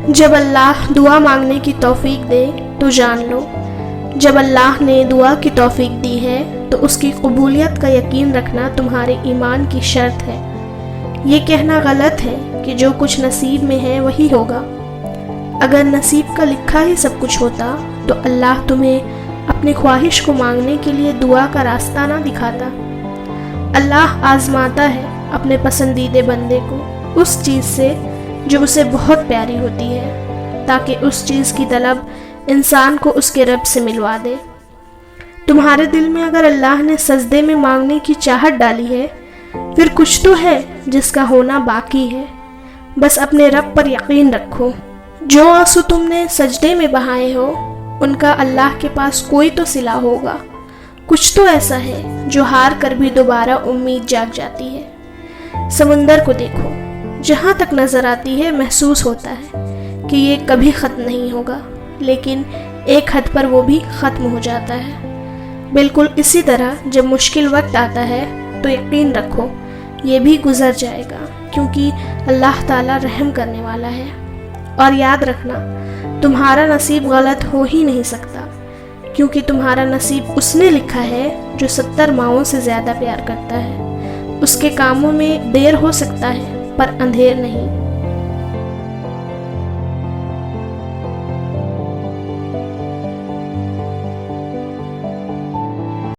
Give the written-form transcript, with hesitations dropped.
जब अल्लाह दुआ मांगने की तौफीक दे तो जान लो, जब अल्लाह ने दुआ की तौफीक दी है तो उसकी कबूलियत का यकीन रखना तुम्हारे ईमान की शर्त है। ये कहना गलत है कि जो कुछ नसीब में है वही होगा। अगर नसीब का लिखा ही सब कुछ होता तो अल्लाह तुम्हें अपनी ख्वाहिश को मांगने के लिए दुआ का रास्ता ना दिखाता। अल्लाह आजमाता है अपने पसंदीदे बंदे को उस चीज़ से जो उसे बहुत प्यारी होती है, ताकि उस चीज़ की तलब इंसान को उसके रब से मिलवा दे। तुम्हारे दिल में अगर अल्लाह ने सजदे में मांगने की चाहत डाली है, फिर कुछ तो है जिसका होना बाकी है। बस अपने रब पर यकीन रखो। जो आंसू तुमने सजदे में बहाए हो उनका अल्लाह के पास कोई तो सिला होगा। कुछ तो ऐसा है जो हार कर भी दोबारा उम्मीद जाग जाती है। समुंदर को देखो, जहाँ तक नज़र आती है महसूस होता है कि ये कभी ख़त्म नहीं होगा, लेकिन एक हद पर वो भी ख़त्म हो जाता है। बिल्कुल इसी तरह जब मुश्किल वक्त आता है तो यकीन रखो ये भी गुज़र जाएगा, क्योंकि अल्लाह ताला रहम करने वाला है। और याद रखना, तुम्हारा नसीब गलत हो ही नहीं सकता, क्योंकि तुम्हारा नसीब उसने लिखा है जो 70 माओं से ज़्यादा प्यार करता है। उसके कामों में देर हो सकता है पर अंधेर नहीं।